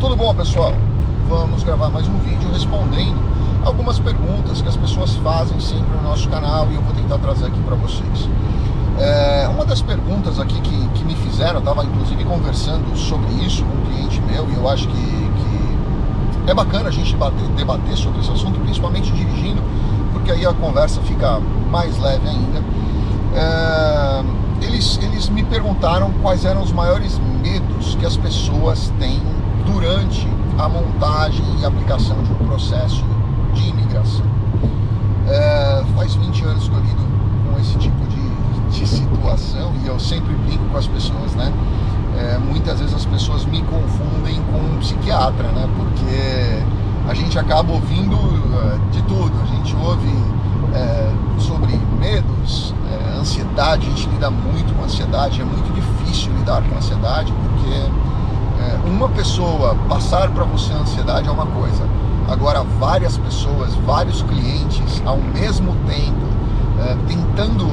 Tudo bom, pessoal? Vamos gravar mais um vídeo respondendo algumas perguntas que as pessoas fazem sempre no nosso canal e eu vou tentar trazer aqui para vocês. Uma das perguntas aqui que me fizeram, eu estava inclusive conversando sobre isso com um cliente meu e eu acho que é bacana a gente debater sobre esse assunto, principalmente dirigindo, porque aí a conversa fica mais leve ainda. Eles me perguntaram quais eram os maiores medos que as pessoas têm durante a montagem e aplicação de um processo de imigração. Faz 20 anos que eu lido com esse tipo de situação e eu sempre brinco com as pessoas, né? Muitas vezes as pessoas me confundem com um psiquiatra, né? Porque a gente acaba ouvindo de tudo. A gente ouve sobre medos, ansiedade. A gente lida muito com ansiedade. É muito difícil lidar com ansiedade porque uma pessoa passar para você a ansiedade é uma coisa. Agora várias pessoas, vários clientes ao mesmo tempo tentando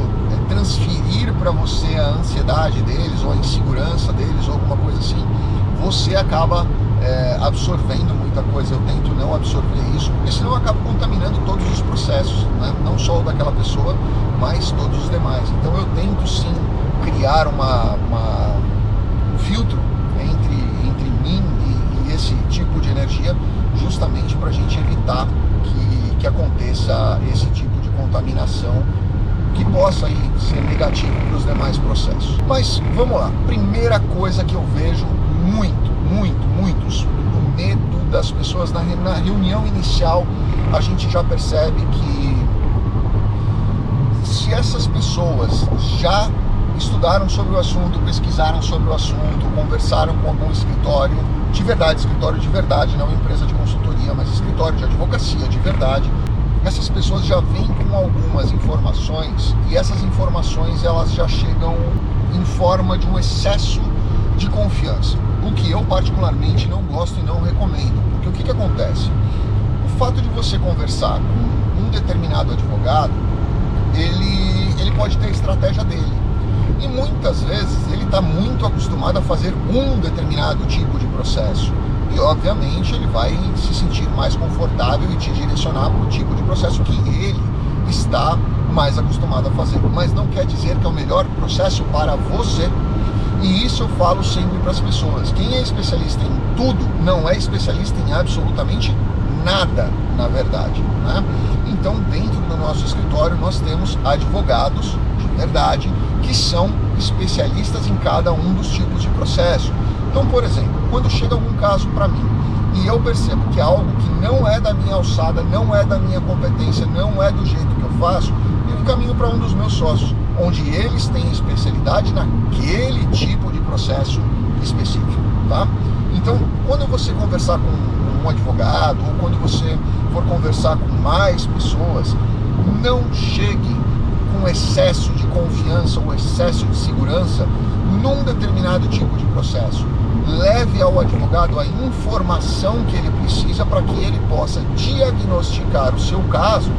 transferir para você a ansiedade deles ou a insegurança deles ou alguma coisa assim, você acaba absorvendo muita coisa. Eu tento não absorver isso, porque senão eu acabo contaminando todos os processos, né? Não só o daquela pessoa, mas todos os demais. Então eu tento sim criar um filtro entre mim e esse tipo de energia, justamente para a gente evitar que aconteça esse tipo de contaminação que possa aí ser negativo para os demais processos. Mas vamos lá, primeira coisa que eu vejo muitos, o medo das pessoas na reunião inicial, a gente já percebe que se essas pessoas já estudaram sobre o assunto, pesquisaram sobre o assunto, conversaram com algum escritório de verdade, não empresa de consultoria, mas escritório de advocacia de verdade, essas pessoas já vêm com algumas informações e essas informações elas já chegam em forma de um excesso de confiança, o que eu particularmente não gosto e não recomendo, porque o que acontece? O fato de você conversar com um determinado advogado, ele pode ter a estratégia dele e muitas vezes ele está muito acostumado a fazer um determinado tipo de processo. E obviamente ele vai se sentir mais confortável e te direcionar para o tipo de processo que ele está mais acostumado a fazer. Mas não quer dizer que é o melhor processo para você. E isso eu falo sempre para as pessoas. Quem é especialista em tudo não é especialista em absolutamente nada, na verdade, né? Então dentro do nosso escritório nós temos advogados de verdade que são especialistas em cada um dos tipos de processo. Então, por exemplo, quando chega algum caso para mim e eu percebo que é algo que não é da minha alçada, não é da minha competência, não é do jeito que eu faço, eu encaminho para um dos meus sócios, onde eles têm especialidade naquele tipo de processo específico, tá? Então, quando você conversar com um advogado ou quando você for conversar com mais pessoas, não chegue com excesso de confiança ou excesso de segurança num determinado tipo de processo. Leve ao advogado a informação que ele precisa para que ele possa diagnosticar o seu caso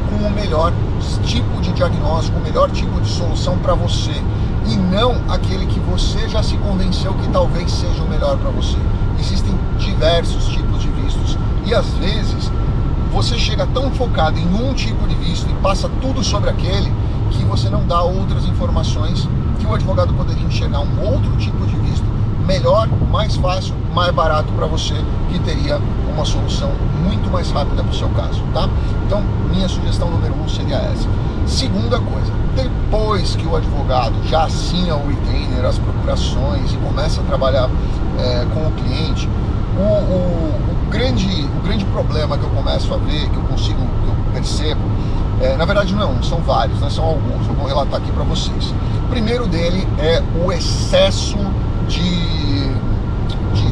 com o melhor tipo de diagnóstico, o melhor tipo de solução para você, e não aquele que você já se convenceu que talvez seja o melhor para você. Existem diversos tipos de vistos e às vezes você chega tão focado em um tipo de visto e passa tudo sobre aquele que você não dá outras informações que o advogado poderia enxergar um outro tipo de visto melhor, mais fácil, mais barato para você, que teria uma solução muito mais rápida para o seu caso, tá? Então, minha sugestão número 1 seria essa. Segunda coisa, depois que o advogado já assina o retainer, as procurações e começa a trabalhar com o cliente, o grande problema que eu começo a ver, que eu percebo, na verdade não é um, são vários, né? São alguns, eu vou relatar aqui para vocês. O primeiro dele é o excesso de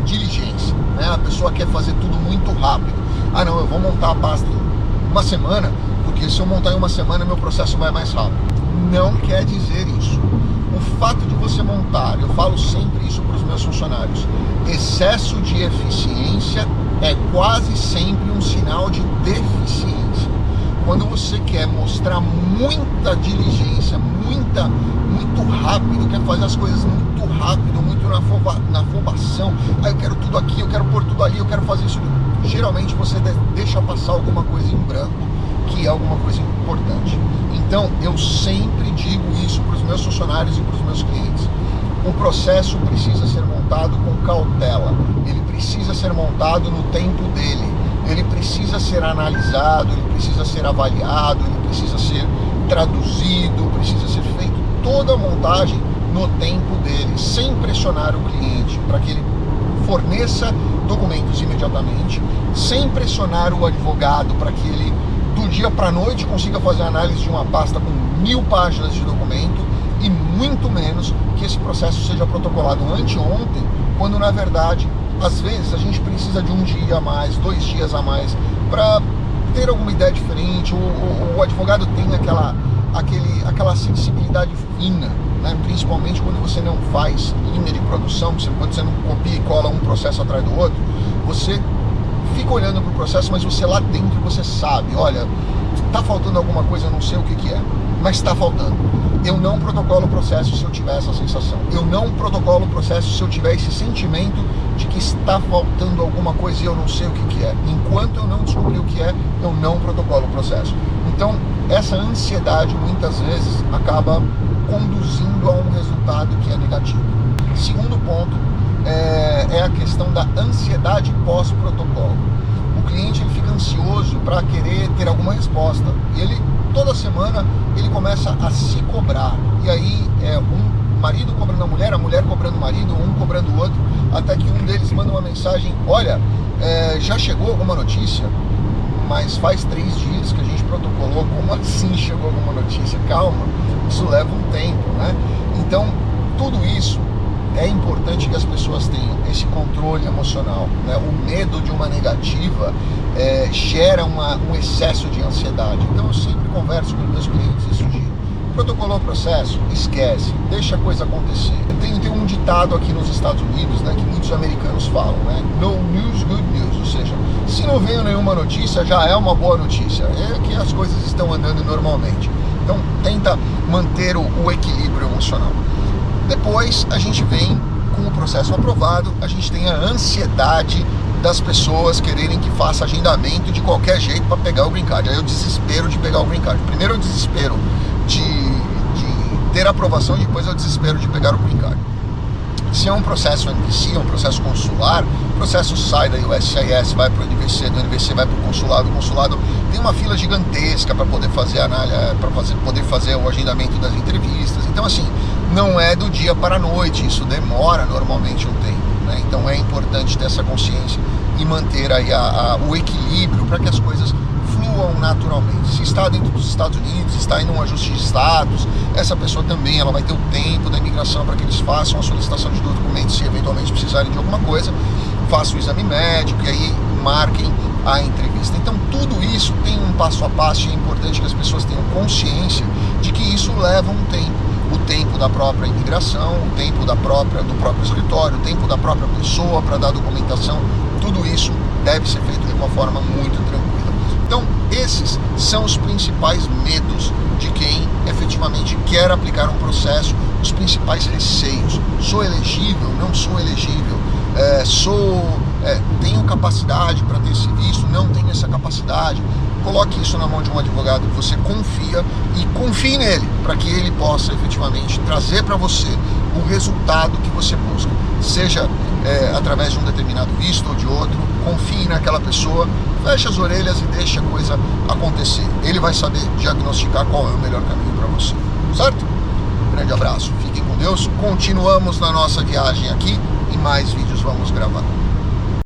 diligência, né? A pessoa quer fazer tudo muito rápido. Ah não, eu vou montar a pasta em uma semana, porque se eu montar em uma semana meu processo vai mais rápido. Não quer dizer isso. O fato de você montar, eu falo sempre isso para os meus funcionários, excesso de eficiência é quase sempre um sinal de deficiência. quando você quer mostrar muita diligência, muito rápido, quer fazer as coisas muito rápido, muito na afobação, eu quero tudo aqui, eu quero pôr tudo ali, eu quero fazer isso, geralmente você deixa passar alguma coisa em branco, que é alguma coisa importante. Então, eu sempre digo isso para os meus funcionários e para os meus clientes. O processo precisa ser montado com cautela, ele precisa ser montado no tempo dele, ele precisa ser analisado, ele precisa ser avaliado, ele precisa ser traduzido, precisa ser feito toda a montagem no tempo dele, sem pressionar o cliente, para que ele forneça documentos imediatamente, sem pressionar o advogado para que ele, do dia para a noite, consiga fazer a análise de uma pasta com 1000 páginas de documento, e muito menos que esse processo seja protocolado anteontem, quando na verdade, às vezes, a gente precisa de um dia a mais, 2 dias a mais, para ter alguma ideia diferente. O advogado tem aquela sensibilidade fina, né? Principalmente quando você não faz linha de produção, quando você não copia e cola um processo atrás do outro, você fica olhando para o processo, mas você lá dentro você sabe, olha, está faltando alguma coisa, eu não sei o que é, mas está faltando. Eu não protocolo o processo se eu tiver essa sensação. Eu não protocolo o processo se eu tiver esse sentimento de que está faltando alguma coisa e eu não sei o que é. Enquanto eu não descobrir o que é, eu não protocolo o processo. Então, essa ansiedade muitas vezes acaba conduzindo a um resultado que é negativo. Segundo ponto é a questão da ansiedade pós-protocolo. O cliente ele fica ansioso para querer ter alguma resposta. Toda semana ele começa a se cobrar. E aí um marido cobrando a mulher cobrando o marido, um cobrando o outro, até que um deles manda uma mensagem: olha, já chegou alguma notícia? Mas faz 3 dias que a gente protocolou, como assim chegou alguma notícia? Calma, isso leva um tempo, né? Então, tudo isso é importante que as pessoas tenham esse controle emocional, né? O medo de uma negativa gera um excesso de ansiedade. Então eu sempre converso com meus clientes e sugiro: protocolou o processo, esquece, deixa a coisa acontecer. Tem um ditado aqui nos Estados Unidos, né, que muitos americanos falam, né? No news, good news, ou seja, se não veio nenhuma notícia, já é uma boa notícia, é que as coisas estão andando normalmente. Então tenta manter o equilíbrio emocional. Depois a gente vem com o processo aprovado, a gente tem a ansiedade das pessoas quererem que faça agendamento de qualquer jeito para pegar o green card. Aí é o desespero de pegar o green card. Primeiro é o desespero de ter aprovação, depois é o desespero de pegar o green card. Se é um processo NVC, é um processo consular, o processo sai da USCIS, vai para o NVC, do NVC vai para o consulado tem uma fila gigantesca para poder fazer a análise, para poder fazer o agendamento das entrevistas. Então assim, não é do dia para a noite, isso demora normalmente um tempo, né? Então é importante ter essa consciência e manter aí o equilíbrio para que as coisas fluam naturalmente. Se está dentro dos Estados Unidos, está em um ajuste de status, essa pessoa também ela vai ter o tempo da imigração para que eles façam a solicitação de documentos, se eventualmente precisarem de alguma coisa, façam o exame médico e aí marquem a entrevista. Então tudo isso tem um passo a passo e é importante que as pessoas tenham consciência de que isso leva um tempo. O tempo da própria imigração, o tempo do próprio escritório, o tempo da própria pessoa para dar documentação, tudo isso deve ser feito de uma forma muito tranquila. Então, esses são os principais medos de quem efetivamente quer aplicar um processo, os principais receios. Sou elegível? Não sou elegível? Tenho capacidade para ter esse visto? Não tenho essa capacidade? Coloque isso na mão de um advogado que você confia e confie nele, para que ele possa efetivamente trazer para você o resultado que você busca. Seja através de um determinado visto ou de outro, confie naquela pessoa, feche as orelhas e deixe a coisa acontecer. Ele vai saber diagnosticar qual é o melhor caminho para você, certo? Grande abraço, fiquem com Deus, continuamos na nossa viagem aqui e mais vídeos vamos gravar.